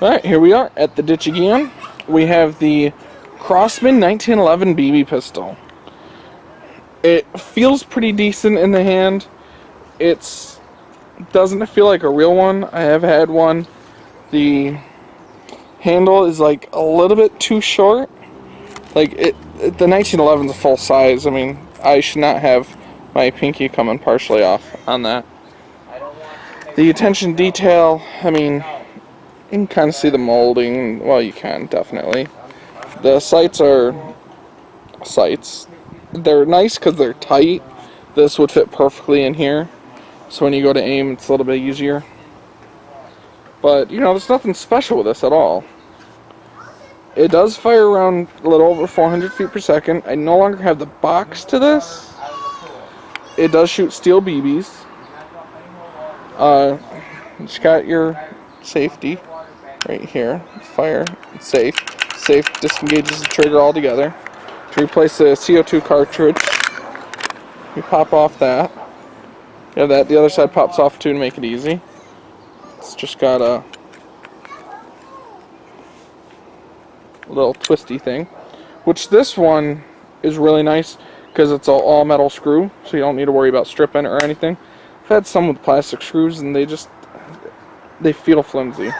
Alright, here we are at the ditch again. We have the Crossman 1911 BB pistol. It feels pretty decent in the hand. It doesn't feel like a real one. I have had one. The handle is like a little bit too short. Like the 1911 is a full size. I mean, I should not have my pinky coming partially off on that. The attention detail, I mean, you can kind of see the molding. Well, you can, definitely. The sights are sights. They're nice because they're tight. This would fit perfectly in here. So when you go to aim, it's a little bit easier. But, you know, there's nothing special with this at all. It does fire around a little over 400 feet per second. I no longer have the box to this. It does shoot steel BBs. It's got your safety right here. Fire, safe. Safe disengages the trigger altogether. To replace the CO2 cartridge, you pop off that. You have that. The other side pops off too to make it easy. It's just got a little twisty thing, which this one is really nice because it's all metal screw, so you don't need to worry about stripping or anything. I've had some with plastic screws and they feel flimsy.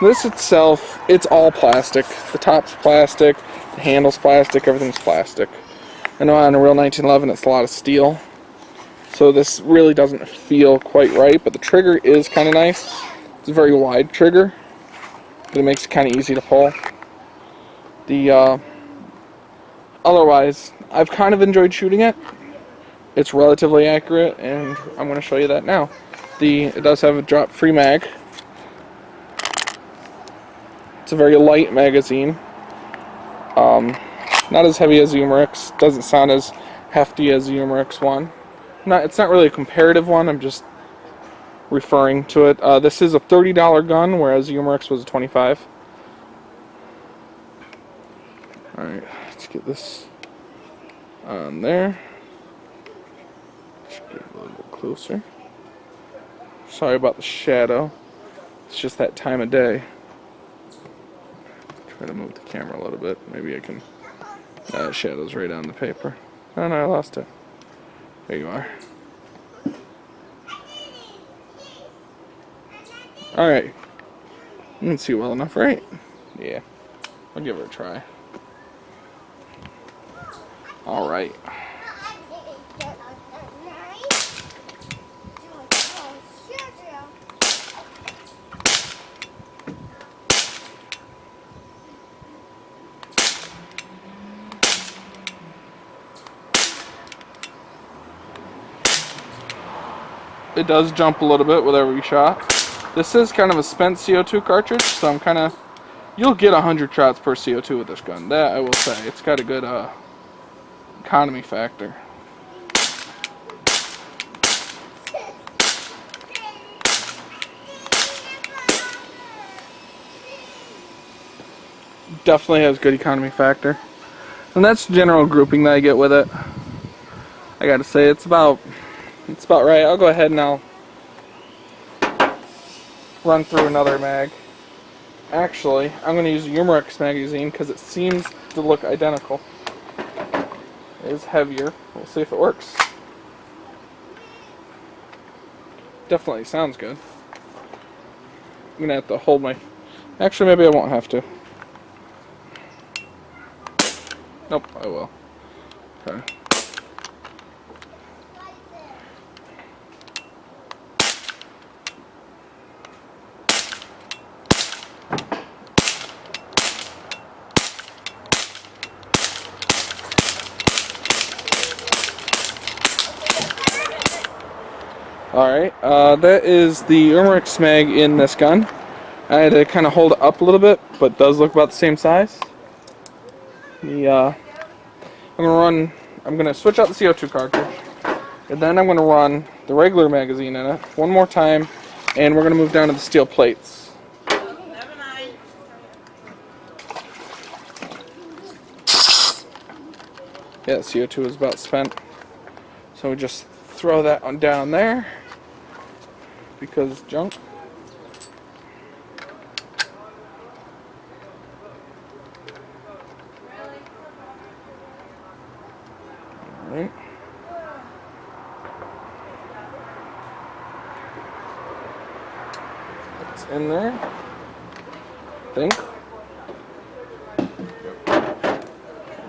This itself, it's all plastic. The top's plastic, the handle's plastic, everything's plastic. I know on a real 1911 it's a lot of steel, so this really doesn't feel quite right, but the trigger is kind of nice. It's a very wide trigger, but it makes it kind of easy to pull. Otherwise, I've kind of enjoyed shooting it. It's relatively accurate, and I'm going to show you that now. It does have a drop-free mag. It's a very light magazine. Not as heavy as the Umerix. Doesn't sound as hefty as the Umerix one. It's not really a comparative one. I'm just referring to it. This is a $30 gun, whereas the Umerix was a $25. All right, let's get this on there. Let's get a little bit closer. Sorry about the shadow. It's just that time of day. Try to move the camera a little bit. Maybe I can. Shadow's right on the paper. Oh no, I lost it. There you are. Alright. You can see well enough, right? Yeah. I'll give it a try. Alright. It does jump a little bit with every shot. This is kind of a spent CO2 cartridge, so you'll get 100 shots per CO2 with this gun. That I will say. It's got a good economy factor. Definitely has good economy factor. And that's the general grouping that I get with it. I gotta say, it's about right. I'll go ahead and I'll run through another mag. Actually, I'm going to use a Umerix magazine because it seems to look identical. It is heavier. We'll see if it works. Definitely sounds good. I'm going to have to hold my... Actually, maybe I won't have to. Nope, I will. Okay. Alright, that is the Umerix mag in this gun. I had to kind of hold it up a little bit, but it does look about the same size. I'm gonna switch out the CO2 cartridge, and then I'm gonna run the regular magazine in it one more time, and we're gonna move down to the steel plates. Yeah, CO2 is about spent, so we just throw that one down there because it's junk. in there. I think.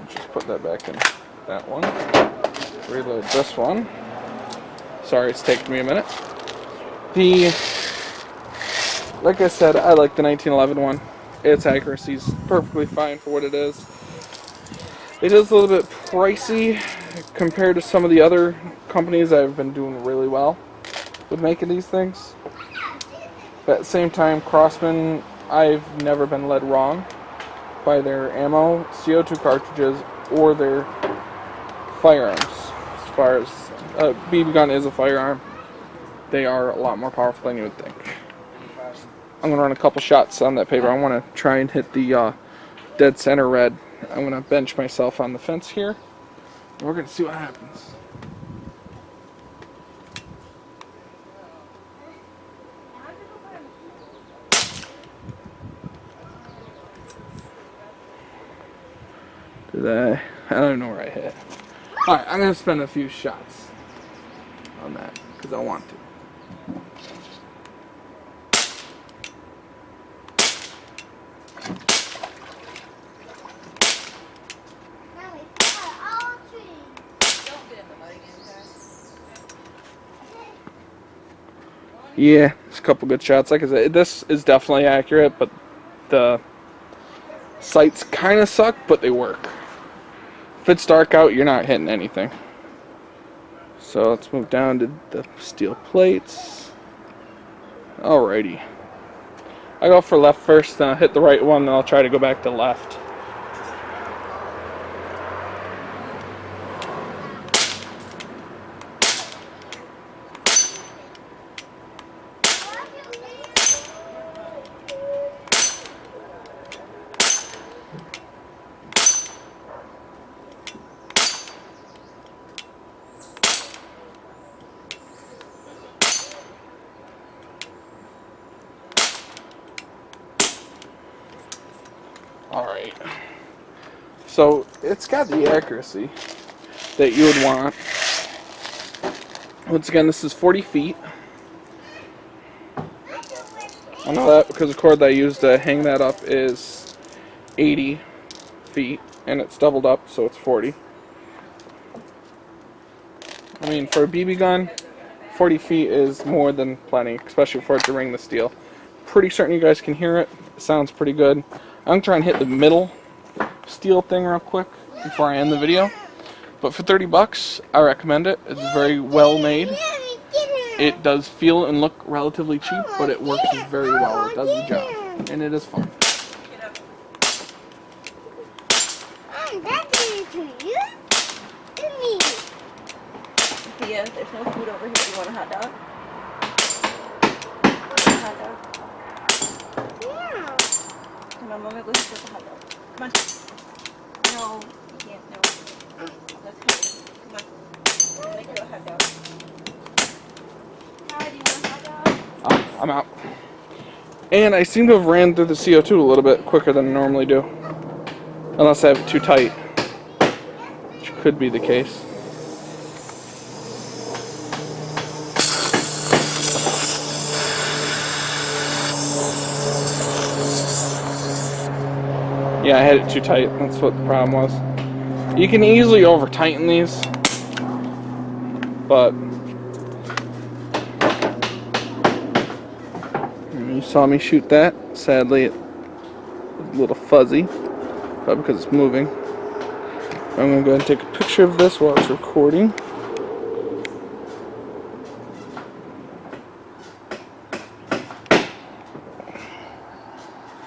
Just put that back in that one. Reload this one. Sorry, it's taking me a minute. Like I said, I like the 1911 one. Its accuracy is perfectly fine for what it is. It is a little bit pricey compared to some of the other companies that have been doing really well with making these things. But at the same time, Crossman, I've never been led wrong by their ammo, CO2 cartridges, or their firearms. As far as a BB gun is a firearm, they are a lot more powerful than you would think. I'm going to run a couple shots on that paper. I want to try and hit the dead center red. I'm going to bench myself on the fence here. And we're going to see what happens. I don't even know where I hit. Alright, I'm going to spend a few shots on that because I want to. Yeah, it's a couple good shots. Like I said, this is definitely accurate, but the sights kind of suck, but they work. If it's dark out, you're not hitting anything. So let's move down to the steel plates. Alrighty. I go for left first, then I'll hit the right one, then I'll try to go back to left. Alright, so it's got the accuracy that you would want. Once again, this is 40 feet. I know that because the cord that I used to hang that up is 80 feet, and it's doubled up, so it's 40. I mean, for a BB gun, 40 feet is more than plenty, especially for it to ring the steel. Pretty certain you guys can hear it. It sounds pretty good. I'm going to try and hit the middle steel thing real quick before I end the video. But for 30 bucks, I recommend it. It's very well made. It does feel and look relatively cheap, but it works very well. It does the job. And it is fun. Yeah, there's no food over here. You want a hot dog? Yeah. Come on, Mom, go get the hot dog. Come on. No, you can't. No. Let's go. Come on. Make it a hot dog. Hi, do you want a hot dog? I'm out. And I seem to have ran through the CO2 a little bit quicker than I normally do. Unless I have it too tight. Which could be the case. Yeah, I had it too tight. That's what the problem was. You can easily over tighten these, but you saw me shoot that. Sadly, it was a little fuzzy, but because it's moving. I'm going to go ahead and take a picture of this while it's recording.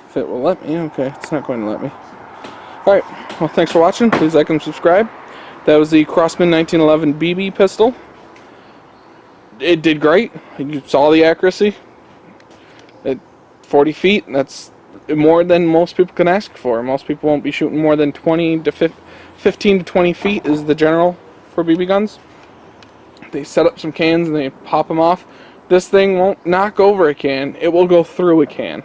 If it will let me. Okay, it's not going to let me. Alright, well, thanks for watching. Please like and subscribe. That was the Crossman 1911 BB pistol. It did great. You saw the accuracy. At 40 feet, that's more than most people can ask for. Most people won't be shooting more than 15 to 20 feet is the general for BB guns. They set up some cans and they pop them off. This thing won't knock over a can. It will go through a can.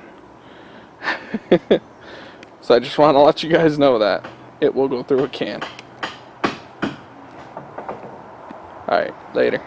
So I just want to let you guys know that it will go through a can. Alright, later.